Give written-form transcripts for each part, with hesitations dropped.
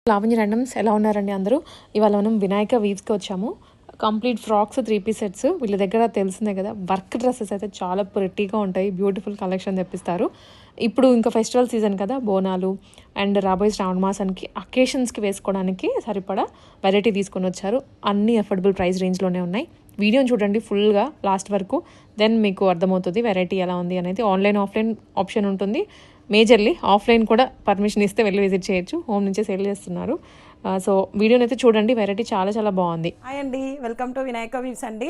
లావణ్య రండమ్స్ ఎలా ఉన్నారండి అందరూ? ఇవాళ మనం వినాయక వీవ్స్కి వచ్చాము. కంప్లీట్ ఫ్రాక్స్ 3 పీస్ సెట్స్ వీళ్ళ దగ్గర తెలిసిందే కదా. వర్క్ డ్రెస్సెస్ అయితే చాలా ప్రెట్టీగా ఉంటాయి. బ్యూటిఫుల్ కలెక్షన్ తెప్పిస్తారు. ఇప్పుడు ఇంకా ఫెస్టివల్ సీజన్ కదా, బోనాలు అండ్ రాబోయే శ్రావణ మాసానికి అకేషన్స్కి వేసుకోవడానికి సరిపడా వెరైటీ తీసుకొని వచ్చారు. అన్నీ అఫోర్డబుల్ ప్రైస్ రేంజ్లోనే ఉన్నాయి. వీడియోని చూడండి ఫుల్గా లాస్ట్ వరకు, దెన్ మీకు అర్థమవుతుంది వెరైటీ ఎలా ఉంది అనేది. ఆన్లైన్ ఆఫ్లైన్ ఆప్షన్ ఉంటుంది. మేజర్లీ ఆఫ్లైన్ కూడా పర్మిషన్ ఇస్తే వెళ్ళి విజిట్ చేయొచ్చు. హోమ్ నుంచే సేల్ చేస్తున్నారు. సో వీడియోని అయితే చూడండి, వెరైటీ చాలా చాలా బాగుంది. హాయ్ అండి, వెల్కమ్ టు వినాయక వీవ్స్ అండి.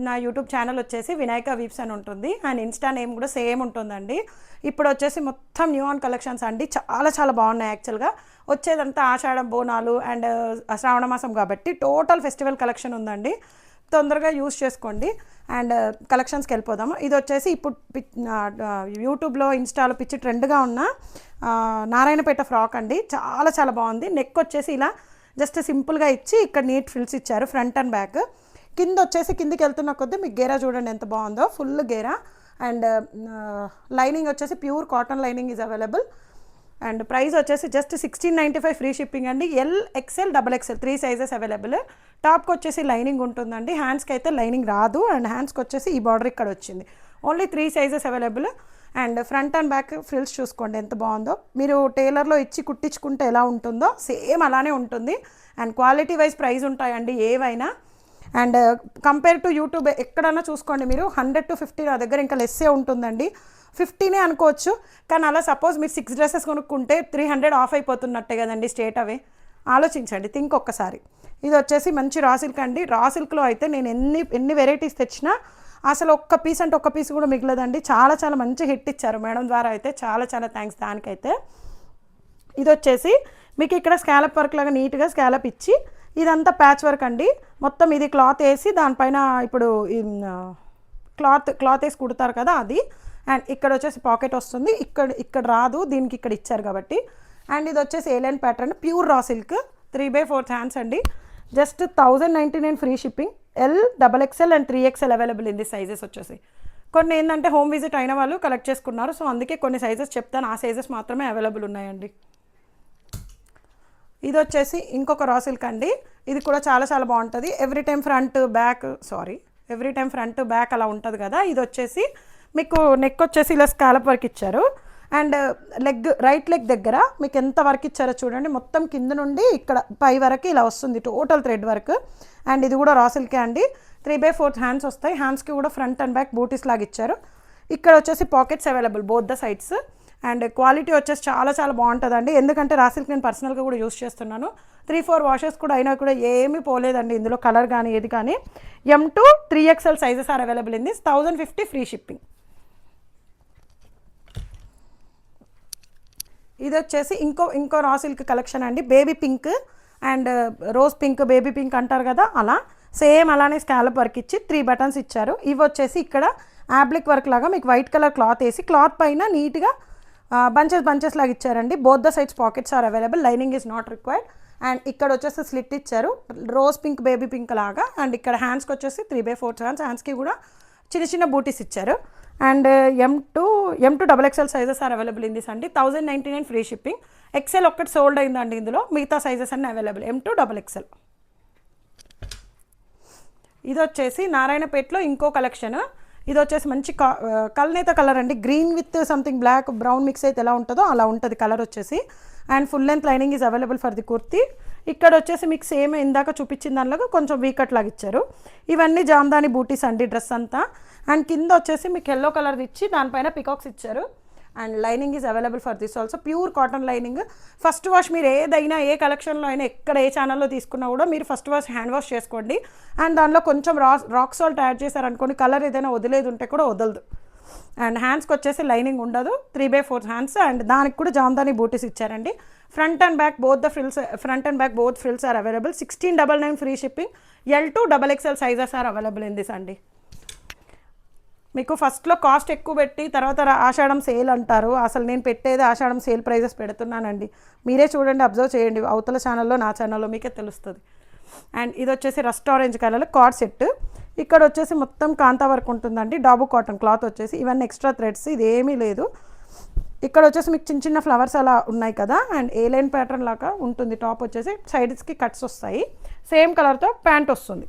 నా యూట్యూబ్ ఛానల్ వచ్చేసి వినాయక వీవ్స్ అని ఉంటుంది, అండ్ ఇన్స్టా నేమ్ కూడా సేమ్ ఉంటుందండి. ఇప్పుడు వచ్చేసి మొత్తం న్యూ ఆన్ కలెక్షన్స్ అండి, చాలా చాలా బాగున్నాయి. యాక్చువల్గా వచ్చేదంతా ఆషాఢం బోనాలు అండ్ శ్రావణ మాసం కాబట్టి టోటల్ ఫెస్టివల్ కలెక్షన్ ఉందండి. తొందరగా యూస్ చేసుకోండి అండ్ కలెక్షన్స్కి వెళ్ళిపోదాము. ఇది వచ్చేసి ఇప్పుడు యూట్యూబ్లో ఇన్స్టాలో పిచ్చి ట్రెండ్గా ఉన్న నారాయణపేట ఫ్రాక్ అండి. చాలా చాలా బాగుంది. నెక్ వచ్చేసి ఇలా జస్ట్ సింపుల్గా ఇచ్చి ఇక్కడ నీట్ ఫ్రిల్స్ ఇచ్చారు ఫ్రంట్ అండ్ బ్యాక్. కింద వచ్చేసి కిందికి వెళ్తున్న కొద్దీ మీకు గేరా చూడండి ఎంత బాగుందో, ఫుల్ గేరా. అండ్ లైనింగ్ వచ్చేసి pure cotton lining is available. And price వచ్చేసి జస్ట్ 1695 ఫ్రీ షిప్పింగ్ అండి. L, XL, XXL 3 sizes available. టాప్కి వచ్చేసి లైనింగ్ ఉంటుందండి, హ్యాండ్స్కి అయితే లైనింగ్ రాదు. అండ్ హ్యాండ్స్కి వచ్చేసి ఈ బార్డర్ ఇక్కడ వచ్చింది. Only 3 sizes available. And front and back frills చూసుకోండి ఎంత బాగుందో. మీరు టైలర్లో ఇచ్చి కుట్టించుకుంటే ఎలా ఉంటుందో సేమ్ అలానే ఉంటుంది. అండ్ క్వాలిటీ వైజ్ ప్రైస్ ఉంటాయండి ఏవైనా. అండ్ కంపేర్ టు యూట్యూబ్ ఎక్కడన్నా చూసుకోండి మీరు, 100 to 50 నా దగ్గర ఇంకా లెస్సే ఉంటుందండి. 50నే అనుకోవచ్చు, కానీ అలా సపోజ్ మీరు 6 డ్రెస్సెస్ కొనుక్కుంటే 300 ఆఫ్ అయిపోతున్నట్టే కదండి స్టేట్ అవే. ఆలోచించండి, థింక్ ఒక్కసారి. ఇది వచ్చేసి మంచి రా సిల్క్ అండి. రా సిల్క్లో అయితే నేను ఎన్ని వెరైటీస్ తెచ్చినా అసలు ఒక్క పీస్ అంటే ఒక్క పీస్ కూడా మిగలదండి. చాలా చాలా మంచి హిట్ ఇచ్చారు మేడం ద్వారా అయితే, చాలా చాలా థ్యాంక్స్ దానికైతే. ఇది వచ్చేసి మీకు ఇక్కడ స్కాలప్ వర్క్ లాగా నీట్గా స్కాలప్ ఇచ్చి, ఇదంతా ప్యాచ్ వర్క్ అండి. మొత్తం ఇది క్లాత్ వేసి దానిపైన ఇప్పుడు క్లాత్ వేసి కుడతారు కదా అది. అండ్ ఇక్కడ వచ్చేసి పాకెట్ వస్తుంది, ఇక్కడ రాదు, దీనికి ఇక్కడ ఇచ్చారు కాబట్టి. అండ్ ఇది వచ్చేసి A line pattern pure raw silk 3/4 hands అండి. Just 1099 free shipping. L, XXL and 3XL available in the sizes వచ్చేసి. కొన్ని ఏంటంటే హోమ్ విజిట్ అయిన వాళ్ళు కలెక్ట్ చేసుకున్నారు, సో అందుకే కొన్ని సైజెస్ చెప్తాను, ఆ సైజెస్ మాత్రమే అవైలబుల్ ఉన్నాయండి. ఇది వచ్చేసి ఇంకొక రా సిల్క్ అండి. ఇది కూడా చాలా చాలా బాగుంటుంది. ఎవ్రీ టైం ఫ్రంట్ బ్యాక్ అలా ఉంటుంది కదా. ఇది వచ్చేసి మీకు నెక్ వచ్చేసి ఇలా స్కాలప్ వర్క్ ఇచ్చారు. అండ్ రైట్ లెగ్ దగ్గర మీకు ఎంత వర్క్ ఇచ్చారో చూడండి. మొత్తం కింద నుండి ఇక్కడ పై వరకు ఇలా వస్తుంది టోటల్ థ్రెడ్ వర్క్. అండ్ ఇది కూడా రా సిల్కే అండి. 3/4 హ్యాండ్స్ వస్తాయి. హ్యాండ్స్కి కూడా ఫ్రంట్ అండ్ బ్యాక్ బూటీస్ లాగా ఇచ్చారు. ఇక్కడ వచ్చేసి pockets available both the sides. And quality వచ్చేసి చాలా చాలా బాగుంటుందండి, ఎందుకంటే రా సిల్క్ నేను పర్సనల్గా కూడా యూస్ చేస్తున్నాను. 3-4 వాషెస్ కూడా అయినా కూడా ఏమీ పోలేదండి ఇందులో, కలర్ కానీ ఏది కానీ. M to 3XL sizes are available in this. 1050 free shipping. ఇది వచ్చేసి ఇంకో రా సిల్క్ కలెక్షన్ అండి. Baby pink and rose pink, baby pink అంటారు కదా, అలా సేమ్ అలానే స్కాలప్ వర్క్ ఇచ్చి 3 బటన్స్ ఇచ్చారు. ఇవి వచ్చేసి ఇక్కడ యాబ్లిక్ వర్క్ లాగా మీకు వైట్ కలర్ క్లాత్ వేసి క్లాత్ పైన నీట్గా బంచెస్ లాగా ఇచ్చారండి. Both the sides pockets are available. Lining is not required. And ఇక్కడ వచ్చేసి స్లిట్ ఇచ్చారు రోజ్ పింక్, బేబీ పింక్ లాగా. అండ్ ఇక్కడ హ్యాండ్స్కి వచ్చేసి 3/4 హ్యాండ్స్. హ్యాండ్స్కి కూడా చిన్న చిన్న బూటీస్ ఇచ్చారు. And M to XXL sizes are available in this అండి. 1099 ఫ్రీ షిప్పింగ్. XL ఒక్కటి సోల్డ్ అయిందండి ఇందులో, మిగతా సైజెస్ అన్నీ అవైలబుల్ M to XXL. ఇది వచ్చేసి నారాయణపేటలో ఇంకో కలెక్షన్. ఇది వచ్చేసి మంచి కల్నేత కలర్ అండి. Green with something black brown mix అయితే ఎలా ఉంటుందో అలా ఉంటుంది కలర్ వచ్చేసి. And full length lining is available for the kurti. ఇక్కడ వచ్చేసి మీకు సేమ్ ఇందాక చూపించిన దానిలో కొంచెం వీకట్ లాగా ఇచ్చారు. ఇవన్నీ జామ్దాని బూటీస్ అండి డ్రెస్ అంతా. అండ్ కింద వచ్చేసి మీకు ఎల్లో కలర్ ఇచ్చి దానిపైన పికాక్స్ ఇచ్చారు. And lining is available for this also. Pure cotton lining. First wash మీరు ఏదైనా ఏ కలెక్షన్లో అయినా ఎక్కడ ఏ ఛానల్లో తీసుకున్నా కూడా మీరు ఫస్ట్ వాష్ హ్యాండ్ వాష్ చేసుకోండి. అండ్ దానిలో కొంచెం రాక్ సాల్ట్ యాడ్ చేశారనుకోండి, కలర్ ఏదైనా వదిలేదు ఉంటే కూడా వదలదు. అండ్ హ్యాండ్స్కి వచ్చేసి లైనింగ్ ఉండదు. 3/4 హ్యాండ్స్. అండ్ దానికి కూడా జామ్దాని బూటీస్ ఇచ్చారండి. Front and back both frills are available. 1699 free shipping. L to XXL sizes are available in this అండి. మీకు ఫస్ట్లో కాస్ట్ ఎక్కువ పెట్టి తర్వాత ఆషాఢం సేల్ అంటారు, అసలు నేను పెట్టేది ఆషాఢం సేల్ ప్రైజెస్ పెడుతున్నానండి. మీరే చూడండి, అబ్జర్వ్ చేయండి, అవతల ఛానల్లో నా ఛానల్లో మీకే తెలుస్తుంది. అండ్ ఇది వచ్చేసి rust orange colour card set. ఇక్కడ వచ్చేసి మొత్తం కాంతా వర్క్ ఉంటుందండి. డాబు కాటన్ క్లాత్ వచ్చేసి, ఇవన్నీ ఎక్స్ట్రా థ్రెడ్స్, ఇది ఏమీ లేదు. ఇక్కడ వచ్చేసి మీకు చిన్న చిన్న ఫ్లవర్స్ అలా ఉన్నాయి కదా, అండ్ ఏ లైన్ ప్యాటర్న్ లాగా ఉంటుంది. టాప్ వచ్చేసి సైడ్స్కి కట్స్ వస్తాయి, సేమ్ కలర్తో ప్యాంట్ వస్తుంది.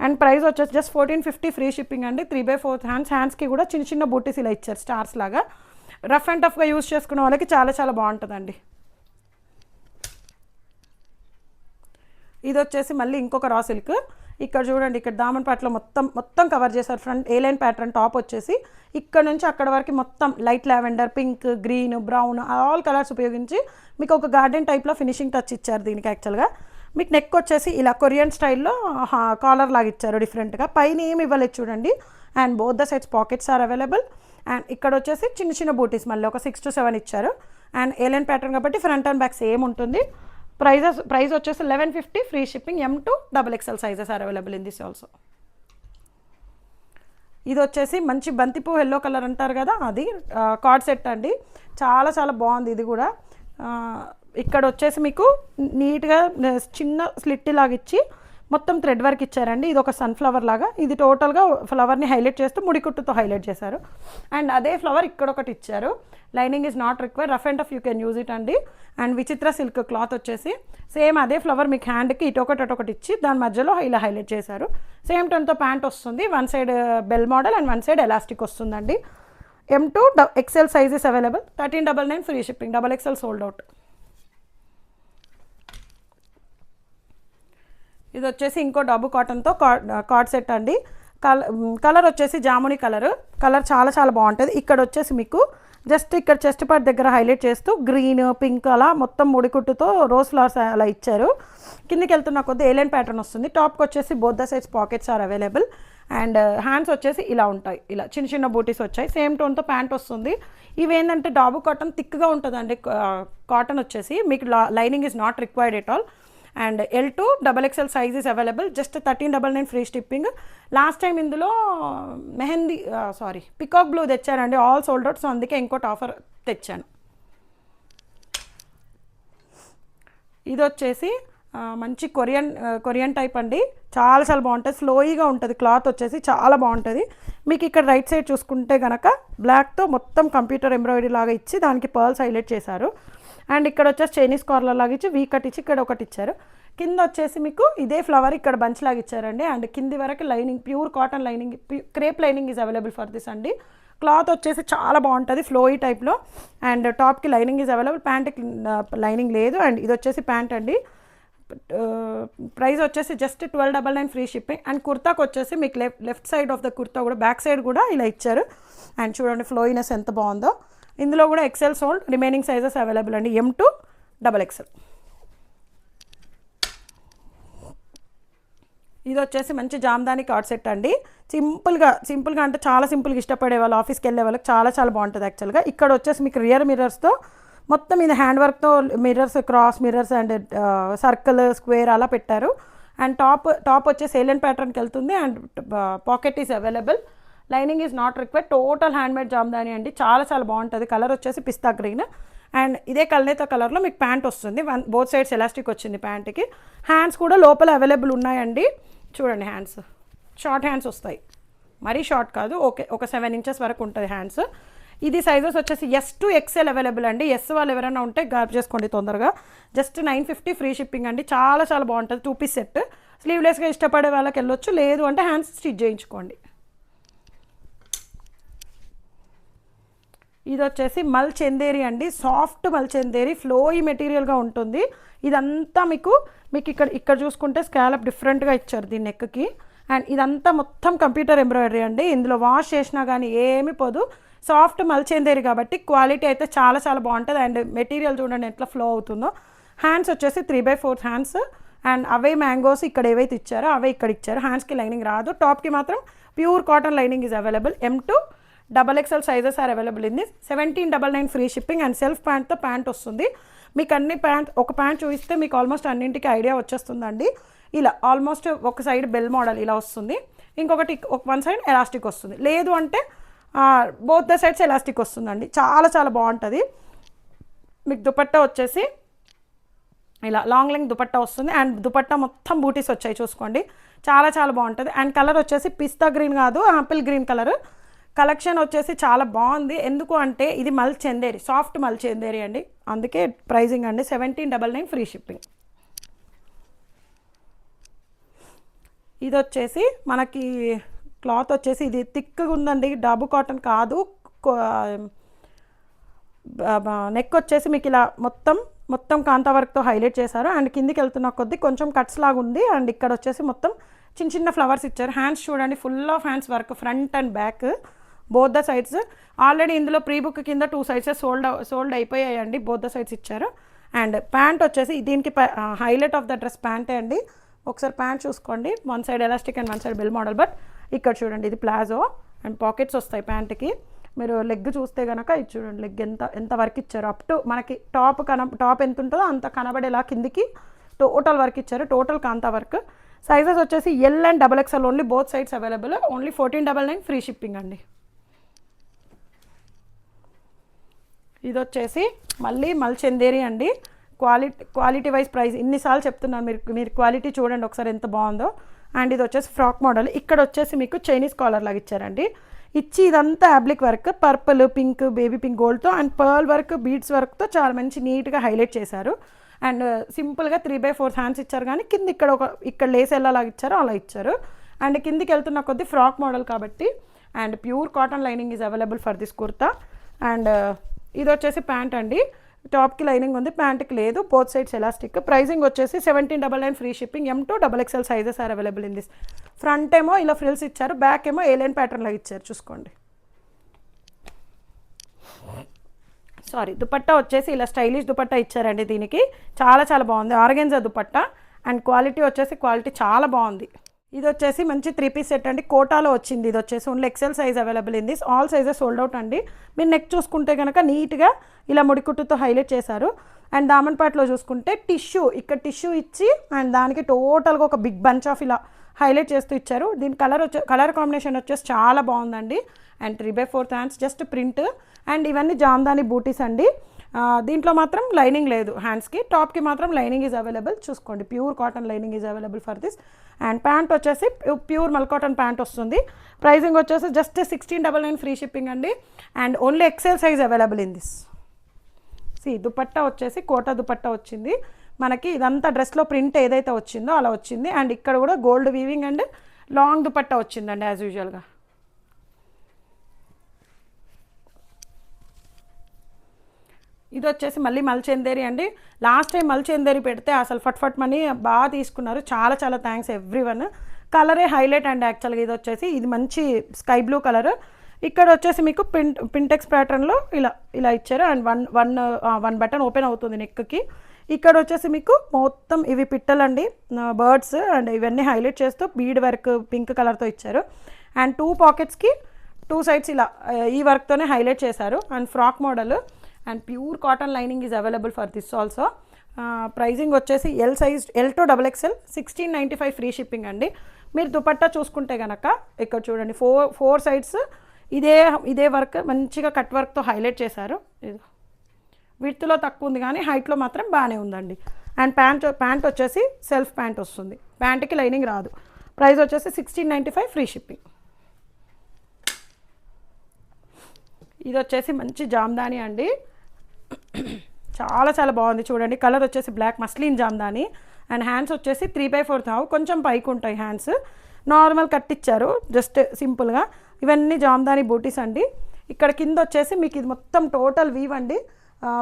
అండ్ ప్రైస్ వచ్చేసి జస్ట్ 1450 ఫ్రీ షిప్పింగ్ అండి. 3/4 హ్యాండ్స్కి కూడా చిన్న చిన్న బూటీస్ ఇలా ఇచ్చారు స్టార్స్ లాగా. రఫ్ అండ్ టఫ్గా యూజ్ చేసుకునే వాళ్ళకి చాలా చాలా బాగుంటుందండి. ఇది వచ్చేసి మళ్ళీ ఇంకొక రా సిల్క్. ఇక్కడ చూడండి, ఇక్కడ దామన్ పాటలో మొత్తం కవర్ చేశారు. ఫ్రంట్ ఏ లైన్ ప్యాటర్న్, టాప్ వచ్చేసి ఇక్కడ నుంచి అక్కడ వరకు మొత్తం light lavender, pink, green, brown all colours ఉపయోగించి మీకు ఒక గార్డెన్ టైప్లో ఫినిషింగ్ టచ్ ఇచ్చారు దీనికి. యాక్చువల్గా మీకు నెక్ వచ్చేసి ఇలా కొరియన్ స్టైల్లో కాలర్ లాగా ఇచ్చారు డిఫరెంట్గా. పైన ఏమి ఇవ్వలేదు చూడండి. And both the sides pockets are available. And ఇక్కడ వచ్చేసి చిన్న చిన్న బూటీస్ మళ్ళీ ఒక 6 to 7 ఇచ్చారు. అండ్ ఏ లైన్ ప్యాటర్న్ కాబట్టి ఫ్రంట్ అండ్ బ్యాక్ సేమ్ ఉంటుంది. ప్రైస్ వచ్చేసి 1150 free shipping. M to XXL sizes are available in this also. ఇది వచ్చేసి మంచి బంతిపూ ఎల్లో కలర్ అంటారు కదా, అది కార్డ్ సెట్ అండి. చాలా చాలా బాగుంది ఇది కూడా. ఇక్కడ వచ్చేసి మీకు నీట్గా చిన్న స్లిట్ లాగా ఇచ్చి మొత్తం థ్రెడ్ వర్క్ ఇచ్చారండి. ఇది ఒక సన్ఫ్లవర్ లాగా, ఇది టోటల్గా ఫ్లవర్ని హైలైట్ చేస్తూ ముడికుట్టుతో హైలైట్ చేశారు. అండ్ అదే ఫ్లవర్ ఇక్కడ ఒకటి ఇచ్చారు. Lining is not required, rough and tough you can use it అండి. అండ్ విచిత్ర సిల్క్ క్లాత్ వచ్చేసి సేమ్ అదే ఫ్లవర్ మీకు హ్యాండ్కి ఇటొకటి ఇచ్చి దాని మధ్యలో ఇలా హైలైట్ చేశారు. సేమ్ టోన్తో ప్యాంట్ వస్తుంది. One side bell model and one side elastic వస్తుందండి. M to XL sizes available. 1399 free shipping. XXL sold out. ఇది వచ్చేసి ఇంకో డబ్బు కాటన్తో కార్డ్ సెట్ అండి. కలర్ వచ్చేసి జాముని కలర్ చాలా చాలా బాగుంటుంది. ఇక్కడ వచ్చేసి మీకు జస్ట్ ఇక్కడ చెస్ట్ పార్ట్ దగ్గర హైలైట్ చేస్తూ గ్రీన్, పింక్ అలా మొత్తం ముడికుట్టుతో రోజ్ ఫ్లవర్స్ అలా ఇచ్చారు. కిందికి వెళ్తున్న కొద్ది ఏలైన్ ప్యాటర్న్ వస్తుంది. టాప్కి వచ్చేసి both the sides pockets are available. And hands వచ్చేసి ఇలా ఉంటాయి, ఇలా చిన్న చిన్న బూటీస్ వచ్చాయి. సేమ్ టోన్తో ప్యాంట్ వస్తుంది. ఇవేంటంటే డాబు కాటన్ థిక్గా ఉంటుందండి. కాటన్ వచ్చేసి మీకు lining is not required at all. And L to XXL size is available. Just 1399 free shipping. Last time ఇందులో పికాక్ బ్లూ తెచ్చానండి, ఆల్ సోల్డ్ అవుట్. సో అందుకే ఇంకోటి ఆఫర్ తెచ్చాను. ఇది వచ్చేసి మంచి కొరియన్ టైప్ అండి. చాలా చాలా బాగుంటుంది. ఫ్లోయిగా ఉంటుంది. క్లాత్ వచ్చేసి చాలా బాగుంటుంది. మీకు ఇక్కడ రైట్ సైడ్ చూసుకుంటే కనుక బ్లాక్తో మొత్తం కంప్యూటర్ ఎంబ్రాయిడరీ లాగా ఇచ్చి దానికి పర్ల్స్ హైలైట్ చేశారు. అండ్ ఇక్కడ వచ్చేసి చైనీస్ కార్లర్ లాగా ఇచ్చి వీ కట్ ఇచ్చి ఇక్కడ ఒకటి ఇచ్చారు. కింద వచ్చేసి మీకు ఇదే ఫ్లవర్ ఇక్కడ బంచ్ లాగా ఇచ్చారండి. అండ్ కింది వరకు lining pure cotton lining, crepe lining is available for this అండి. క్లాత్ వచ్చేసి చాలా బాగుంటుంది ఫ్లోయి టైప్లో. అండ్ టాప్కి లైనింగ్ ఈజ్ అవైలబుల్, ప్యాంట్కి లైనింగ్ లేదు. అండ్ ఇది వచ్చేసి ప్యాంట్ అండి. ప్రైస్ వచ్చేసి జస్ట్ 1299 ఫ్రీ షిప్పింగ్. అండ్ కుర్తాకి వచ్చేసి మీకు left side of the kurta కూడా బ్యాక్ సైడ్ కూడా ఇలా ఇచ్చారు. అండ్ చూడండి ఫ్లోయినెస్ ఎంత బాగుందో. ఇందులో కూడా XL sold, remaining sizes available అండి. M to XXL. ఇది వచ్చేసి మంచి జామ్దాని కార్డ్ సెట్ అండి. సింపుల్గా అంటే చాలా సింపుల్గా ఇష్టపడే వాళ్ళు, ఆఫీస్కి వెళ్ళే వాళ్ళకి చాలా చాలా బాగుంటుంది యాక్చువల్గా. ఇక్కడ వచ్చేసి మీకు రియర్ మిర్రర్స్తో మొత్తం ఇది హ్యాండ్ వర్క్తో mirrors, cross mirrors and circle, square అలా పెట్టారు. అండ్ టాప్ వచ్చేసి ఏలియన్ ప్యాటర్న్కి వెళ్తుంది. And pocket is available. Lining is not required. Total handmade Jamdani అండి. చాలా చాలా బాగుంటుంది. కలర్ వచ్చేసి పిస్తా గ్రీన్. అండ్ ఇదే కల్నేత కలర్లో మీకు ప్యాంట్ వస్తుంది. బోత్ సైడ్స్ ఎలాస్టిక్ వచ్చింది ప్యాంట్కి. హ్యాండ్స్ కూడా లోపల అవైలబుల్ ఉన్నాయండి. చూడండి హ్యాండ్స్ షార్ట్ హ్యాండ్స్ వస్తాయి, మరీ షార్ట్ కాదు. ఒక 7 inches వరకు ఉంటుంది హ్యాండ్స్. ఇది సైజెస్ వచ్చేసి S to XL అవైలబుల్ అండి. ఎస్ వాళ్ళు ఎవరైనా ఉంటే గ్రాప్ చేసుకోండి తొందరగా. జస్ట్ 950 ఫ్రీ షిప్పింగ్ అండి. చాలా చాలా బాగుంటుంది. 2 piece సెట్. స్లీవ్లెస్గా ఇష్టపడే వాళ్ళకి వెళ్ళొచ్చు, లేదు అంటే హ్యాండ్స్ స్టిచ్ చేయించుకోండి. ఇది వచ్చేసి మల్ చందేరి అండి. సాఫ్ట్ మల్ చందేరి, ఫ్లోయి మెటీరియల్గా ఉంటుంది. ఇదంతా మీకు ఇక్కడ చూసుకుంటే స్కాలప్ డిఫరెంట్గా ఇచ్చారు దీని నెక్కి. అండ్ ఇదంతా మొత్తం కంప్యూటర్ ఎంబ్రాయిడరీ అండి. ఇందులో వాష్ చేసినా కానీ ఏమీ పోదు. సాఫ్ట్ మల్ చందేరి కాబట్టి క్వాలిటీ అయితే చాలా చాలా బాగుంటుంది. అండ్ మెటీరియల్ చూడండి ఎట్లా ఫ్లో అవుతుందో. హ్యాండ్స్ వచ్చేసి 3/4 హ్యాండ్స్. అండ్ అవే మ్యాంగోస్ ఇక్కడ ఏవైతే ఇచ్చారో అవే ఇక్కడ ఇచ్చారు. హ్యాండ్స్కి లైనింగ్ రాదు. టాప్కి మాత్రం pure cotton lining is available. M to XXL sizes are available in this. 1799 free shipping. And self ప్యాంట్తో ప్యాంట్ వస్తుంది. మీకు అన్ని ఒక ప్యాంట్ చూపిస్తే మీకు ఆల్మోస్ట్ అన్నింటికి ఐడియా వచ్చేస్తుందండి. ఇలా ఆల్మోస్ట్ ఒక సైడ్ బెల్ మోడల్ ఇలా వస్తుంది, ఇంకొకటి వన్ సైడ్ ఎలాస్టిక్ వస్తుంది. లేదు అంటే బోత్ ద సైడ్స్ ఎలాస్టిక్ వస్తుందండి. చాలా చాలా బాగుంటుంది. మీకు దుపట్టా వచ్చేసి ఇలా లాంగ్ లెంగ్ దుపట్టా వస్తుంది. అండ్ దుపట్టా మొత్తం బూటీస్ వచ్చాయి చూసుకోండి. చాలా చాలా బాగుంటుంది. అండ్ కలర్ వచ్చేసి పిస్తా గ్రీన్ కాదు, ఆపిల్ గ్రీన్ కలర్. కలెక్షన్ వచ్చేసి చాలా బాగుంది. ఎందుకు అంటే ఇది మల్ చందేరి, సాఫ్ట్ మల్ చందేరి అండి, అందుకే ప్రైజింగ్ అండి 1799 ఫ్రీ షిప్పింగ్. ఇది వచ్చేసి మనకి క్లాత్ వచ్చేసి ఇది థిక్గా ఉందండి, డబ్బు కాటన్ కాదు. నెక్ వచ్చేసి మీకు ఇలా మొత్తం కాంతా వర్క్తో హైలైట్ చేశారు. అండ్ కిందికి వెళ్తున్న కొద్దీ కొంచెం కట్స్ లాగా ఉంది. అండ్ ఇక్కడ వచ్చేసి మొత్తం చిన్న ఫ్లవర్స్ ఇచ్చారు. హ్యాండ్స్ చూడండి, full of hands work, front and back both the sides. Already ఇందులో ప్రీ బుక్ కింద 2 సైడ్సెస్ సోల్డ్ అయిపోయాయండి, బోత్ ద సైడ్స్ ఇచ్చారు. అండ్ ప్యాంట్ వచ్చేసి దీనికి హైలైట్ ఆఫ్ ద డ్రెస్ ప్యాంటే అండి. ఒకసారి ప్యాంట్ చూసుకోండి, 1 side elastic and 1 side bell model. But ఇక్కడ చూడండి ఇది ప్లాజో అండ్ పాకెట్స్ వస్తాయి ప్యాంట్కి. మీరు లెగ్ చూస్తే కనుక ఇది చూడండి, లెగ్ ఎంత వర్క్ ఇచ్చారు. అప్ టు మనకి టాప్ ఎంత ఉంటుందో అంత కనబడేలా కిందికి టోటల్ వర్క్ ఇచ్చారు, టోటల్ కాంతా వర్క్. సైజెస్ వచ్చేసి L and XXL only, both sides available. Only 1499 free shipping అండి. ఇది వచ్చేసి మళ్ళీ మల్చందేరి అండి. క్వాలిటీ వైజ్ ప్రైస్ ఇన్నిసార్లు చెప్తున్నాను, మీరు క్వాలిటీ చూడండి ఒకసారి ఎంత బాగుందో. అండ్ ఇది వచ్చేసి ఫ్రాక్ మోడల్. ఇక్కడ వచ్చేసి మీకు చైనీస్ కాలర్ లాగా ఇచ్చారండి. ఇదంతా applique work, purple, pink, baby pink గోల్డ్తో అండ్ పర్ల్ వర్క్, బీడ్స్ వర్క్తో చాలా మంచి నీట్గా హైలైట్ చేశారు. అండ్ సింపుల్గా 3/4 హ్యాండ్స్ ఇచ్చారు, కానీ కింద ఇక్కడ లేస్ ఎలాగా ఇచ్చారో అలా ఇచ్చారు. అండ్ కిందికి వెళ్తున్న కొద్ది ఫ్రాక్ మోడల్ కాబట్టి. And pure cotton lining is available for this kurta. And ఇది వచ్చేసి ప్యాంట్ అండి, టాప్కి లైనింగ్ ఉంది, ప్యాంట్కి లేదు, బోత్ సైడ్స్ ఎలాస్టిక్. ప్రైజింగ్ వచ్చేసి 1799 free shipping. M to XXL sizes are available in this. Front ఏమో ఇలా ఫ్రిల్స్ ఇచ్చారు, బ్యాక్ ఏమో ఏలైన్ ప్యాటర్న్ లాగా ఇచ్చారు, చూసుకోండి. దుపట్టా వచ్చేసి ఇలా స్టైలిష్ దుపట్టా ఇచ్చారండి. దీనికి చాలా బాగుంది, ఆర్గెన్జా దుపట్టా. అండ్ క్వాలిటీ చాలా బాగుంది. ఇది వచ్చేసి మంచి 3 పీస్ సెట్ అండి, కోటాలో వచ్చింది. ఇది వచ్చేసి only XL size available in this. All sizes sold out అండి. మీరు నెక్ చూసుకుంటే కనుక నీట్గా ఇలా ముడికుట్టుతో హైలైట్ చేశారు. అండ్ దామన్ పార్ట్లో చూసుకుంటే ఇక్కడ టిష్యూ ఇచ్చి అండ్ దానికి టోటల్గా ఒక బిగ్ బంచ్ ఆఫ్ ఇలా హైలైట్ చేస్తూ ఇచ్చారు. దీని కలర్ కాంబినేషన్ వచ్చేసి చాలా బాగుందండి. And 3/4 hands just print. And ఇవన్నీ జామ్దాని బూటీస్ అండి. దీంట్లో మాత్రం లైనింగ్ లేదు హ్యాండ్స్కి, టాప్కి మాత్రం లైనింగ్ ఈజ్ అవైలబుల్, చూసుకోండి. Pure cotton lining is available for this. And pant వచ్చేసి ప్యూర్ మల్ కాటన్ ప్యాంట్ వస్తుంది. ప్రైజింగ్ వచ్చేసి జస్ట్ 1699 ఫ్రీ షిప్పింగ్ అండి. And only XL size available in this. Dupatta వచ్చేసి కోటా దుపట్టా వచ్చింది మనకి. ఇదంతా డ్రెస్లో ప్రింట్ ఏదైతే వచ్చిందో అలా వచ్చింది. అండ్ ఇక్కడ కూడా gold weaving and long dupatta వచ్చిందండి యాజ్ యూజువల్గా. ఇది వచ్చేసి మళ్ళీ మల్చందేరి అండి. లాస్ట్ టైం మల్చందేరి పెడితే అసలు ఫట్ మనీ బాగా తీసుకున్నారు, చాలా థ్యాంక్స్ ఎవ్రీవన్. కలరే హైలైట్ అండి యాక్చువల్గా. ఇది మంచి స్కై బ్లూ కలర్. ఇక్కడ వచ్చేసి మీకు పింటెక్స్ ప్యాటర్న్లో ఇలా ఇచ్చారు. అండ్ వన్ బటన్ ఓపెన్ అవుతుంది నెక్కి. ఇక్కడ వచ్చేసి మీకు మొత్తం ఇవి పిట్టలండి, బర్డ్స్. అండ్ ఇవన్నీ హైలైట్ చేస్తూ బీడ్ వర్క్ పింక్ కలర్తో ఇచ్చారు. అండ్ 2 పాకెట్స్కి 2 సైడ్స్ ఇలా ఈ వర్క్తోనే హైలైట్ చేశారు. And frock model. And pure cotton lining is available for this also. Pricing వచ్చేసి L to XXL 1695 free shipping అండి. మీరు దుపట్టా చూసుకుంటే కనుక ఇక్కడ చూడండి, 4 సైడ్స్ ఇదే వర్క్ మంచిగా కట్ వర్క్తో హైలైట్ చేశారు. విడ్త్లో తక్కువ ఉంది కానీ హైట్లో మాత్రం బాగానే ఉందండి. అండ్ ప్యాంట్ వచ్చేసి సెల్ఫ్ ప్యాంట్ వస్తుంది, ప్యాంట్కి లైనింగ్ రాదు. ప్రైస్ వచ్చేసి 1695 ఫ్రీ షిప్పింగ్. ఇది వచ్చేసి మంచి జామ్దాని అండి, చాలా బాగుంది చూడండి. కలర్ వచ్చేసి black muslin Jamdani. And hands వచ్చేసి 3/4 కొంచెం పైకి ఉంటాయి హ్యాండ్స్. నార్మల్ కట్ ఇచ్చారు జస్ట్ సింపుల్గా. ఇవన్నీ జామ్దాని బూటీస్ అండి. ఇక్కడ కింద వచ్చేసి మీకు ఇది మొత్తం టోటల్ వీవ్ అండి,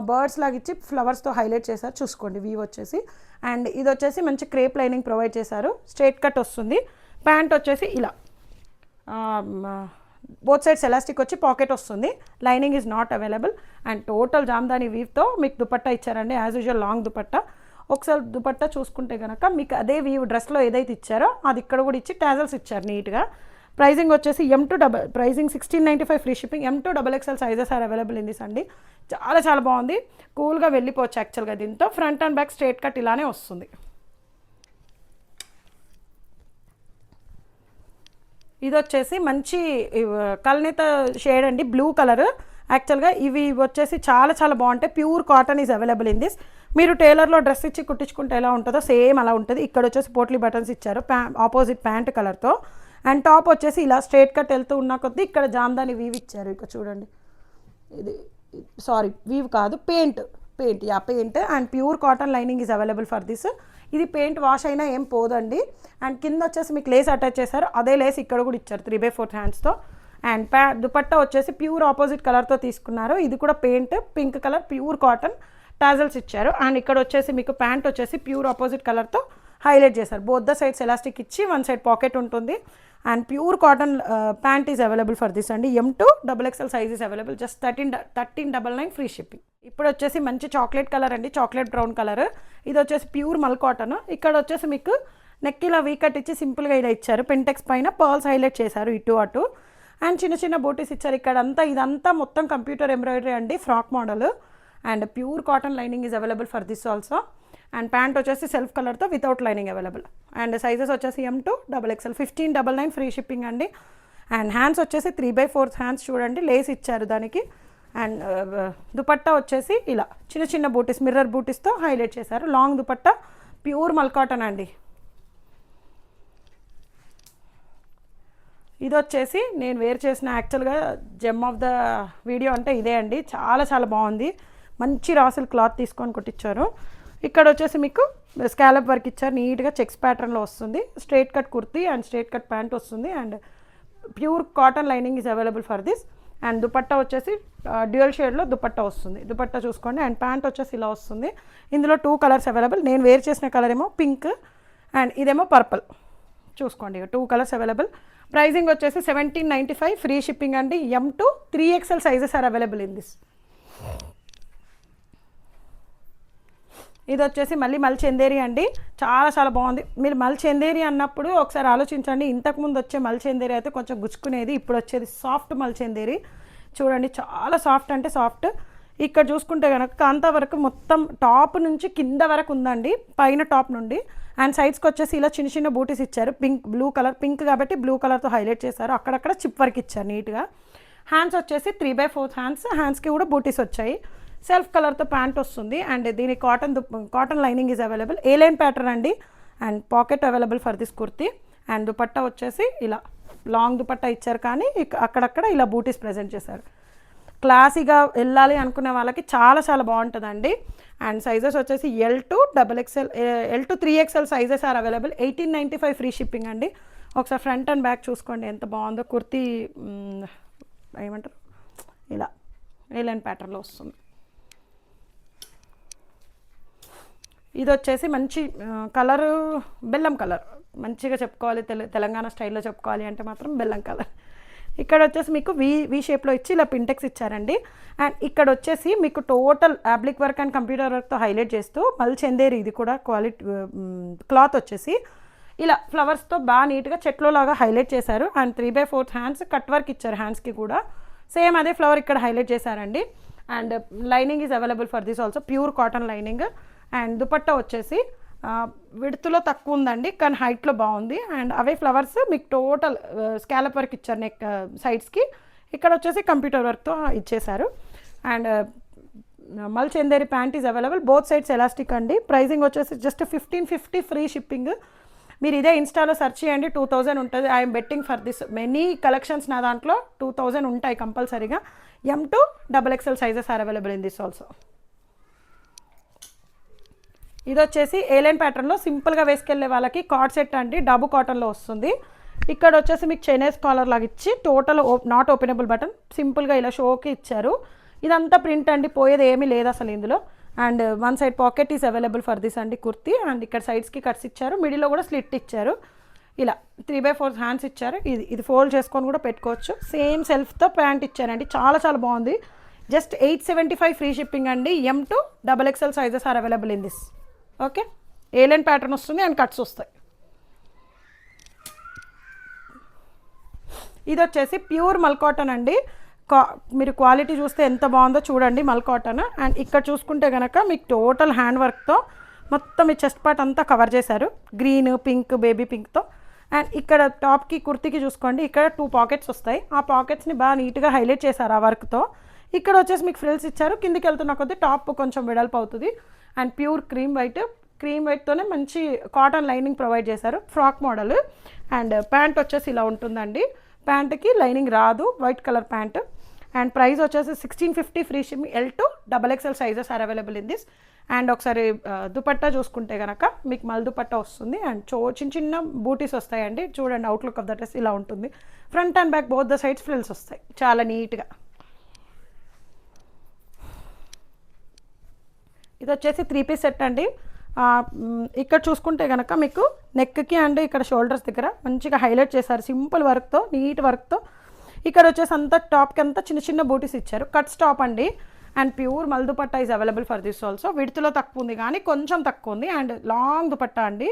బర్డ్స్ లాగా ఇచ్చి ఫ్లవర్స్తో హైలైట్ చేశారు, చూసుకోండి వీవ్ వచ్చేసి. అండ్ ఇది వచ్చేసి మంచి క్రేప్ లైనింగ్ ప్రొవైడ్ చేశారు, స్ట్రైట్ కట్ వస్తుంది. ప్యాంట్ వచ్చేసి ఇలా బోత్ సైడ్స్ ఎలాస్టిక్ వచ్చి పాకెట్ వస్తుంది. Lining is not available. And total Jamdani వీవ్తో మీకు దుపట్టా ఇచ్చారండి యాజ్ యూజువల్, లాంగ్ దుపట్టా. ఒకసారి దుపట్టా చూసుకుంటే కనుక మీకు అదే వీవ్ డ్రెస్లో ఏదైతే ఇచ్చారో అది ఇక్కడ కూడా ఇచ్చి టాజల్స్ ఇచ్చారు నీట్గా. ప్రైజింగ్ వచ్చేసి pricing 1695 free shipping. M to XXL sizes are available in this అండి. చాలా బాగుంది, కూల్గా వెళ్ళిపోవచ్చు యాక్చువల్గా. దీంతో front and back straight cut ఇలానే వస్తుంది. ఇది వచ్చేసి మంచి కల్నేత షేడ్ అండి, బ్లూ కలర్. యాక్చువల్గా ఇవి వచ్చేసి చాలా బాగుంటాయి. Pure cotton is available in this. మీరు టైలర్లో డ్రెస్ ఇచ్చి కుట్టించుకుంటే ఎలా ఉంటుందో సేమ్ అలా ఉంటుంది. ఇక్కడ వచ్చేసి పోట్లీ బటన్స్ ఇచ్చారు ఆపోజిట్ ప్యాంట్ కలర్తో. అండ్ టాప్ వచ్చేసి ఇలా స్ట్రేట్ కట్ వెళ్తూ ఉన్న కొద్దీ ఇక్కడ జామ్దాని వీవ్ ఇచ్చారు. ఇక చూడండి, ఇది సారీ వీవ్ కాదు, paint and pure cotton lining is available for this. ఇది పెయింట్ వాష్ అయినా ఏం పోదండి. అండ్ కింద వచ్చేసి మీకు లేస్ అటాచ్ చేశారు, అదే లేస్ ఇక్కడ కూడా ఇచ్చారు 3/4 హ్యాండ్స్తో. అండ్ దుపట్టా వచ్చేసి ప్యూర్ ఆపోజిట్ కలర్తో తీసుకున్నారు. ఇది కూడా paint pink colour pure cotton tassels ఇచ్చారు. అండ్ ఇక్కడ వచ్చేసి మీకు ప్యాంట్ వచ్చేసి ప్యూర్ ఆపోజిట్ కలర్తో హైలైట్ చేశారు. బోత్ ద సైడ్స్ ఎలాస్టిక్ ఇచ్చి వన్ సైడ్ పాకెట్ ఉంటుంది. And pure cotton pant is available for this అండి. M2 XXL size is available, just 1399 free shipping. ఇప్పుడు వచ్చేసి మంచి చాక్లెట్ కలర్ అండి, చాక్లెట్ బ్రౌన్ కలర్. ఇది వచ్చేసి ప్యూర్ మల్ కాటన్. ఇక్కడ వచ్చేసి మీకు నెక్ ఇలా వీకట్ ఇచ్చి సింపుల్గా ఇలా ఇచ్చారు. పెంటెక్స్ పైన పర్ల్స్ హైలైట్ చేశారు ఇటు అటు. అండ్ చిన్న చిన్న బూటీస్ ఇచ్చారు ఇక్కడ అంతా. ఇదంతా మొత్తం కంప్యూటర్ ఎంబ్రాయిడరీ అండి, frock model. And pure cotton lining is available for this also. And pant వచ్చేసి సెల్ఫ్ కలర్తో without lining available. And sizes వచ్చేసి M2 XXL 1599 ఫ్రీ షిప్పింగ్ అండి. అండ్ హ్యాండ్స్ వచ్చేసి 3/4 హ్యాండ్స్ చూడండి, లేస్ ఇచ్చారు దానికి. అండ్ దుపట్టా వచ్చేసి ఇలా చిన్న చిన్న బూటీస్ మిర్రర్ బూటీస్తో హైలైట్ చేశారు. లాంగ్ దుపట్టా ప్యూర్ మల్ కాటన్ అండి. ఇది వచ్చేసి నేను వేర్ చేసిన యాక్చువల్గా జెమ్ ఆఫ్ ద వీడియో అంటే ఇదే అండి. చాలా చాలా బాగుంది, మంచి రాసులు క్లాత్ తీసుకొని కుట్టించారు. ఇక్కడ వచ్చేసి మీకు స్కాలప్ వర్క్ ఇచ్చారు, నీట్గా చెక్స్ ప్యాటర్న్లో వస్తుంది. Straight cut kurti and straight cut pant వస్తుంది. And pure cotton lining is available for this. And dupatta వచ్చేసి డ్యూయల్ షేడ్లో దుపట్టా వస్తుంది. దుపట్టా చూసుకోండి. అండ్ ప్యాంట్ వచ్చేసి ఇలా వస్తుంది. ఇందులో 2 కలర్స్ అవైలబుల్. నేను వేర్ చేసిన కలర్ ఏమో పింక్ అండ్ ఇదేమో పర్పుల్. చూసుకోండి, 2 కలర్స్ అవైలబుల్. ప్రైజింగ్ వచ్చేసి 1795 ఫ్రీ షిప్పింగ్ అండి. M2 3XL sizes are available in this. ఇది వచ్చేసి మళ్ళీ మల్ చందేరి అండి, చాలా చాలా బాగుంది. మీరు మల్ చందేరి అన్నప్పుడు ఒకసారి ఆలోచించండి, ఇంతకుముందు వచ్చే మల్ చందేరి అయితే కొంచెం గుచ్చుకునేది, ఇప్పుడు వచ్చేది సాఫ్ట్ మల్ చందేరి. చూడండి, చాలా సాఫ్ట్ అంటే సాఫ్ట్. ఇక్కడ చూసుకుంటే కనుక కాంతా వరకు మొత్తం టాప్ నుంచి కింద వరకు ఉందండి, పైన టాప్ నుండి. అండ్ సైడ్స్కి వచ్చేసి ఇలా చిన్న చిన్న బూటీస్ ఇచ్చారు. బ్లూ కలర్, పింక్ కాబట్టి బ్లూ కలర్తో హైలైట్ చేశారు. అక్కడక్కడ చిప్ వర్క్ ఇచ్చారు నీట్గా. హ్యాండ్స్ వచ్చేసి 3/4 హ్యాండ్స్కి కూడా బూటీస్ వచ్చాయి. సెల్ఫ్ కలర్తో ప్యాంట్ వస్తుంది. అండ్ దీని cotton lining is available. A line pattern అండి. And pocket available for this kurti. And dupatta వచ్చేసి ఇలా లాంగ్ దుపట్టా ఇచ్చారు, కానీ అక్కడక్కడ ఇలా బూటీస్ ప్రజెంట్ చేశారు. క్లాసీగా వెళ్ళాలి అనుకునే వాళ్ళకి చాలా చాలా బాగుంటుందండి. అండ్ సైజెస్ వచ్చేసి L2 3XL sizes are available. 1895 free shipping అండి. ఒకసారి ఫ్రంట్ అండ్ బ్యాక్ చూసుకోండి ఎంత బాగుందో. కుర్తీ ఏమంటారు, ఇలా ఏ లైన్ ప్యాటర్న్లో వస్తుంది. ఇది వచ్చేసి మంచి కలరు, బెల్లం కలర్. మంచిగా చెప్పుకోవాలి, తెలంగాణ స్టైల్లో చెప్పుకోవాలి అంటే మాత్రం బెల్లం కలర్. ఇక్కడ వచ్చేసి మీకు వి షేప్లో ఇచ్చి ఇలా పింటెక్స్ ఇచ్చారండి. అండ్ ఇక్కడ వచ్చేసి మీకు total oblique work and computer వర్క్తో హైలైట్ చేస్తూ మల్ చందేరి. ఇది కూడా క్వాలిటీ క్లాత్ వచ్చేసి ఇలా ఫ్లవర్స్తో బాగా నీట్గా చెట్లలాగా హైలైట్ చేశారు. అండ్ 3/4 హ్యాండ్స్ కట్ వర్క్ ఇచ్చారు. హ్యాండ్స్కి కూడా సేమ్ అదే ఫ్లవర్ ఇక్కడ హైలైట్ చేశారండి. And lining is available for this also, pure cotton lining. And dupatta వచ్చేసి విడ్త్లో తక్కువ ఉందండి, కానీ హైట్లో బాగుంది. అండ్ అవే ఫ్లవర్స్ మీకు టోటల్ స్కాలప్ వర్క్ ఇచ్చారు నెక్ సైడ్స్కి. ఇక్కడ వచ్చేసి కంప్యూటర్ వర్క్తో ఇచ్చేశారు. అండ్ మల్ Chanderi pant is available. Both sides elastic అండి. ప్రైజింగ్ వచ్చేసి జస్ట్ 1550 ఫ్రీ షిప్పింగ్. మీరు ఇదే ఇన్స్టాలో సెర్చ్ చేయండి, 2000 ఉంటుంది. I'm betting for this many collections. నా దాంట్లో 2000 ఉంటాయి కంపల్సరీగా. M2 XXL sizes are available in this also. ఇది వచ్చేసి ఏలైన్ ప్యాటర్న్లో సింపుల్గా వేసుకెళ్ళే వాళ్ళకి కార్డ్ సెట్ అండి, డబ్బు కాటన్లో వస్తుంది. ఇక్కడ వచ్చేసి మీకు చైనీస్ కాలర్ లాగా ఇచ్చి టోటల్ నాట్ ఓపెనబుల్ బటన్ సింపుల్గా ఇలా షోకి ఇచ్చారు. ఇదంతా ప్రింట్ అండి, పోయేది ఏమీ లేదు అసలు ఇందులో. And one side pocket is available for this అండి కుర్తీ. అండ్ ఇక్కడ సైడ్స్కి కట్స్ ఇచ్చారు, మిడిల్లో కూడా స్లిట్ ఇచ్చారు. ఇలా 3/4 హ్యాండ్స్ ఇచ్చారు. ఇది ఫోల్డ్ చేసుకొని కూడా పెట్టుకోవచ్చు. సేమ్ సెల్ఫ్తో ప్యాంట్ ఇచ్చారండి, చాలా చాలా బాగుంది. జస్ట్ 875 ఫ్రీ షిప్పింగ్ అండి. M2 XXL sizes are available in this. Okay, A line pattern వస్తుంది అండ్ కట్స్ వస్తాయి. ఇది వచ్చేసి ప్యూర్ మల్ కాటన్ అండి. మీరు క్వాలిటీ చూస్తే ఎంత బాగుందో చూడండి, మల్ కాటన్. అండ్ ఇక్కడ చూసుకుంటే కనుక మీకు టోటల్ హ్యాండ్ వర్క్తో మొత్తం ఈ చెస్ట్ పార్ట్ అంతా కవర్ చేశారు, గ్రీన్, పింక్, బేబీ పింక్తో. అండ్ ఇక్కడ టాప్కి కుర్తీకి చూసుకోండి, ఇక్కడ 2 పాకెట్స్ వస్తాయి. ఆ పాకెట్స్ని బాగా నీట్గా హైలైట్ చేశారు ఆ వర్క్తో. ఇక్కడ వచ్చేసి మీకు ఫ్రిల్స్ ఇచ్చారు. కిందికి వెళ్తున్న కొద్దీ టాప్ కొంచెం వెడల్పు అవుతుంది. And pure cream white cream వైట్తోనే మంచి కాటన్ లైనింగ్ ప్రొవైడ్ చేశారు, ఫ్రాక్ మోడల్. అండ్ ప్యాంట్ వచ్చేసి ఇలా ఉంటుందండి, ప్యాంట్కి లైనింగ్ రాదు, white colour pant. And price వచ్చేసి 1650 free shipping. L to XXL sizes are available in this. And ఒకసారి దుపట్టా చూసుకుంటే కనుక మీకు మల్ దుపట్టా వస్తుంది. అండ్ చిన్న చిన్న బూటీస్ వస్తాయండి. చూడండి అవుట్లుక్ ఆఫ్ ద డ్రెస్ ఇలా ఉంటుంది. Front and back both the sides frills వస్తాయి చాలా నీట్గా. ఇది వచ్చేసి 3 పీస్ సెట్ అండి. ఇక్కడ చూసుకుంటే కనుక మీకు నెక్కి అండ్ ఇక్కడ షోల్డర్స్ దగ్గర మంచిగా హైలైట్ చేశారు సింపుల్ వర్క్తో, నీట్ వర్క్తో. ఇక్కడ వచ్చేసి అంతా టాప్కి అంతా చిన్న చిన్న బూటీస్ ఇచ్చారు, కట్ స్టాప్ అండి. And pure mul dupatta is available for this also. విడ్త్లో తక్కువ ఉంది కానీ కొంచెం తక్కువ ఉంది. అండ్ లాంగ్ దుపట్టా అండి.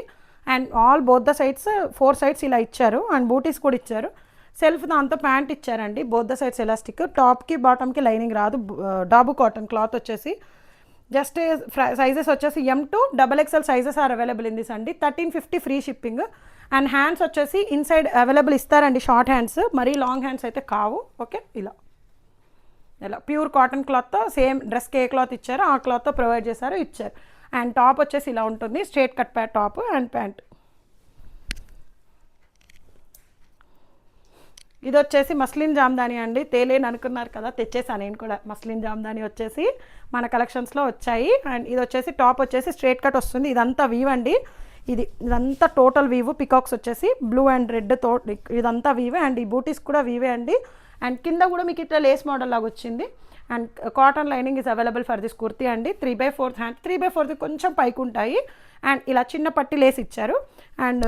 And all both the sides 4 sides ఇలా ఇచ్చారు. అండ్ బూటీస్ కూడా ఇచ్చారు. సెల్ఫ్ దాంతో ప్యాంట్ ఇచ్చారండి, బోత్ ద సైడ్స్ ఎలాస్టిక్. టాప్కి బాటమ్కి లైనింగ్ రాదు. డాబు కాటన్ క్లాత్ వచ్చేసి జస్ట్ సైజెస్ వచ్చేసి M to XXL sizes are available in this అండి. 1350 ఫ్రీ షిప్పింగ్. అండ్ హ్యాండ్స్ వచ్చేసి ఇన్సైడ్ అవైలబుల్ ఇస్తారండి, షార్ట్ హ్యాండ్స్, మరీ లాంగ్ హ్యాండ్స్ అయితే కావు. ఓకే, ఇలా ప్యూర్ కాటన్ క్లాత్తో సేమ్ డ్రెస్కి ఏ క్లాత్ ఇచ్చారో ఆ క్లాత్తో ప్రొవైడ్ చేశారు, ఇచ్చారు. అండ్ టాప్ వచ్చేసి ఇలా ఉంటుంది, straight cut top and pant. ఇది వచ్చేసి మస్లిన్ జామ్దాని అండి. తేలేని అనుకున్నారు కదా, తెచ్చేసాను నేను కూడా. మస్లిన్ జామ్దాని వచ్చేసి మన కలెక్షన్స్లో వచ్చాయి. అండ్ ఇది వచ్చేసి టాప్ వచ్చేసి స్ట్రేట్ కట్ వస్తుంది. ఇదంతా వీవ్ అండి, ఇదంతా టోటల్ వీవ్. పికాక్స్ వచ్చేసి బ్లూ అండ్ రెడ్తో ఇదంతా వీవే. అండ్ ఈ బూటీస్ కూడా వీవే అండి. అండ్ కింద కూడా మీకు ఇట్లా లేస్ మోడల్ లాగా వచ్చింది. And cotton lining is available for this kurti అండి. 3/4 హ్యాండ్, 3/4 కొంచెం పైకి ఉంటాయి. అండ్ ఇలా చిన్న పట్టి లేస్ ఇచ్చారు. అండ్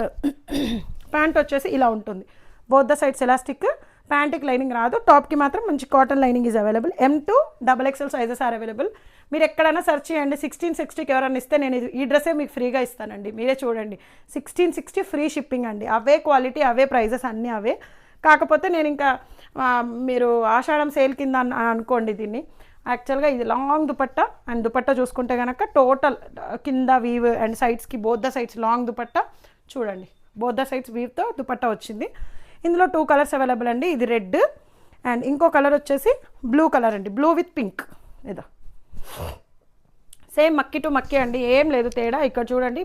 ప్యాంట్ వచ్చేసి ఇలా ఉంటుంది, బోత్ ద సైడ్స్ ఎలాస్టిక్. ప్యాంట్కి లైనింగ్ రాదు, టాప్కి మాత్రం మంచి cotton lining is available. M to XXL sizes are available. మీరు ఎక్కడైనా సెర్చ్ చేయండి. 1660కి ఎవరైనా ఇస్తే నేను ఈ డ్రెస్సే మీకు ఫ్రీగా ఇస్తానండి, మీరే చూడండి. 1660 ఫ్రీ షిప్పింగ్ అండి. అవే క్వాలిటీ, అవే ప్రైజెస్, అన్నీ అవే. కాకపోతే నేను ఇంకా మీరు ఆషాఢం సేల్ కింద అనుకోండి దీన్ని. యాక్చువల్గా ఇది లాంగ్ దుపట్టా. అండ్ దుపట్టా చూసుకుంటే కనుక టోటల్ కింద వీవ్ అండ్ సైడ్స్కి both the sides long dupatta. చూడండి బోత్ ద సైడ్స్ వీవ్తో దుపట్టా వచ్చింది. ఇందులో 2 కలర్స్ అవైలబుల్ అండి. ఇది రెడ్ అండ్ ఇంకో కలర్ వచ్చేసి బ్లూ కలర్ అండి, బ్లూ విత్ పింక్. ఇదా సేమ్ మక్కి టు మక్కి అండి, ఏం లేదు తేడా. ఇక్కడ చూడండి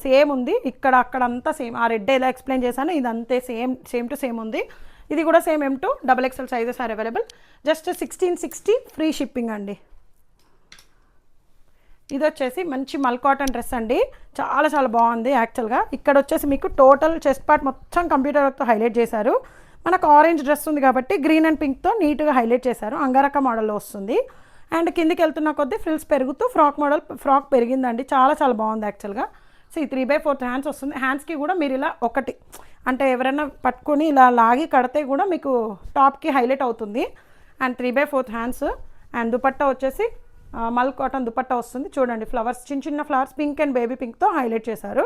సేమ్ ఉంది, ఇక్కడ అక్కడ అంతా సేమ్. ఆ రెడ్ ఎలా ఎక్స్ప్లెయిన్ చేశాను, ఇది అంతే సేమ్ టు సేమ్ ఉంది. ఇది కూడా same M to XXL sizes are available. Just 1660 free shipping అండి. ఇది వచ్చేసి మంచి మల్ కాటన్ డ్రెస్ అండి, చాలా చాలా బాగుంది యాక్చువల్గా. ఇక్కడ వచ్చేసి మీకు టోటల్ చెస్ట్ పార్ట్ మొత్తం కంప్యూటర్ వర్క్తో హైలైట్ చేశారు. మనకు ఆరెంజ్ డ్రెస్ ఉంది కాబట్టి గ్రీన్ అండ్ పింక్తో నీట్గా హైలైట్ చేశారు. అంగారక మోడల్లో వస్తుంది. అండ్ కిందికి వెళ్తున్న కొద్దీ ఫ్రిల్స్ పెరుగుతూ ఫ్రాక్ పెరిగిందండి, చాలా చాలా బాగుంది యాక్చువల్గా. సో ఈ 3/4 హ్యాండ్స్ వస్తుంది. హ్యాండ్స్కి కూడా మీరు ఇలా ఒకటి అంటే ఎవరైనా పట్టుకొని ఇలా లాగి కడితే కూడా మీకు టాప్కి హైలైట్ అవుతుంది. And 3/4 hands. అండ్ దుపట్టా వచ్చేసి మల్ కాటన్ దుపట్టా వస్తుంది. చూడండి ఫ్లవర్స్, చిన్న చిన్న ఫ్లవర్స్ పింక్ అండ్ బేబీ పింక్తో హైలైట్ చేశారు.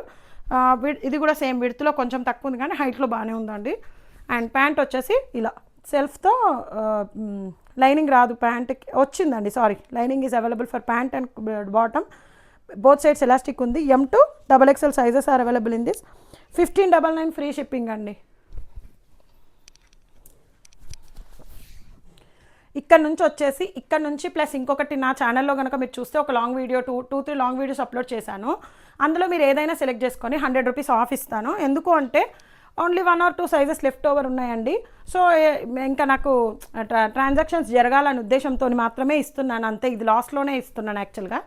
ఇది కూడా సేమ్ విడ్త్లో కొంచెం తక్కువ ఉంది కానీ హైట్లో బాగానే ఉందండి. అండ్ ప్యాంట్ వచ్చేసి ఇలా సెల్ఫ్తో లైనింగ్ రాదు, ప్యాంట్కి వచ్చిందండి. Sorry, lining is available for pant and bottom. Both sides elastic ఉంది. M to XXL sizes are available in this. 1599 free shipping అండి. ఇక్కడ నుంచి ప్లస్ ఇంకొకటి నా ఛానల్లో కనుక మీరు చూస్తే ఒక long video 2-3 long videos upload చేశాను. అందులో మీరు ఏదైనా సెలెక్ట్ చేసుకొని 100 రూపీస్ ఆఫ్ ఇస్తాను. ఎందుకు అంటే only 1 or 2 sizes left over ఉన్నాయండి. సో ఇంకా నాకు ట్రాన్సాక్షన్స్ జరగాలనే ఉద్దేశంతో మాత్రమే ఇస్తున్నాను, అంతే. ఇది లాస్ట్లోనే ఇస్తున్నాను యాక్చువల్గా.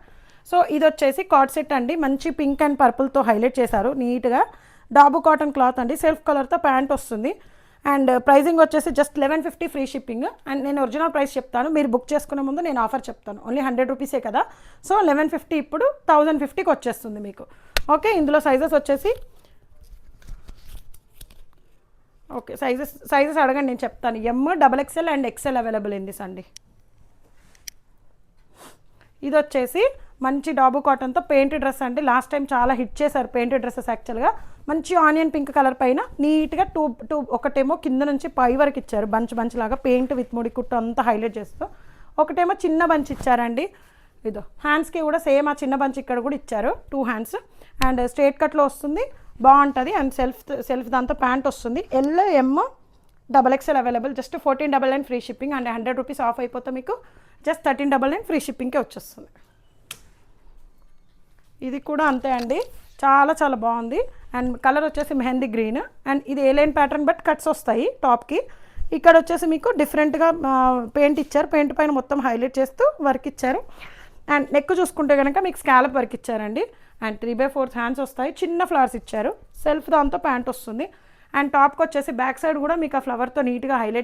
సో ఇది వచ్చేసి కార్డ్ సెట్ అండి, మంచి పింక్ అండ్ పర్పుల్తో హైలైట్ చేశారు నీట్గా. డాబు కాటన్ క్లాత్ అండి, సెల్ఫ్ కలర్తో ప్యాంట్ వస్తుంది. అండ్ ప్రైజింగ్ వచ్చేసి జస్ట్ 1150 ఫ్రీ షిప్పింగ్. అండ్ నేను ఒరిజినల్ ప్రైస్ చెప్తాను, మీరు బుక్ చేసుకునే ముందు నేను ఆఫర్ చెప్తాను. ఓన్లీ 100 రూపీసే కదా, సో 1150 ఇప్పుడు 1050కి వచ్చేస్తుంది మీకు. ఓకే, ఇందులో సైజెస్ వచ్చేసి ఓకే సైజెస్ అడగండి, నేను చెప్తాను. M, XXL and XL available in this అండి. ఇది వచ్చేసి మంచి డాబు కాటన్తో పెయింట్ డ్రెస్ అండి. లాస్ట్ టైం చాలా హిట్ చేశారు పెయింట్ డ్రెస్సెస్ యాక్చువల్గా. మంచి ఆనియన్ పింక్ కలర్ పైన నీట్గా ఒకటేమో కింద నుంచి పై వరకు ఇచ్చారు, బంచ్ లాగా పెయింట్ విత్ ముడి కుట్టు అంతా హైలైట్ చేస్తూ. ఒకటేమో చిన్న బంచ్ ఇచ్చారండి. ఇదో హ్యాండ్స్కి కూడా సేమ్ ఆ చిన్న బంచ్ ఇక్కడ కూడా ఇచ్చారు, 2 హ్యాండ్స్. అండ్ స్ట్రేట్ కట్లో వస్తుంది, బాగుంటుంది. అండ్ సెల్ఫ్ దాంతో ప్యాంట్ వస్తుంది. L, M, XXL available. Just 1499 free shipping. And 100 rupees of అయిపోతే మీకు జస్ట్ 1399 ఫ్రీ షిప్పింగ్కే వచ్చేస్తుంది. ఇది కూడా అంతే అండి, చాలా చాలా బాగుంది. అండ్ కలర్ వచ్చేసి మెహందీ గ్రీన్. అండ్ ఇది ఏ లైన్ ప్యాటర్న్ బట్ కట్స్ వస్తాయి టాప్కి. ఇక్కడ వచ్చేసి మీకు డిఫరెంట్గా పెయింట్ ఇచ్చారు, పెయింట్ పైన మొత్తం హైలైట్ చేస్తూ వర్క్ ఇచ్చారు. అండ్ నెక్ చూసుకుంటే కనుక మీకు స్కాలప్ వర్క్ ఇచ్చారండి. అండ్ 3/4 హ్యాండ్స్ వస్తాయి, చిన్న ఫ్లవర్స్ ఇచ్చారు, సెల్ఫ్ దాంతో ప్యాంట్ వస్తుంది. అండ్ టాప్కి వచ్చేసి బ్యాక్ సైడ్ కూడా మీకు ఆ ఫ్లవర్తో నీట్గా హైలైట్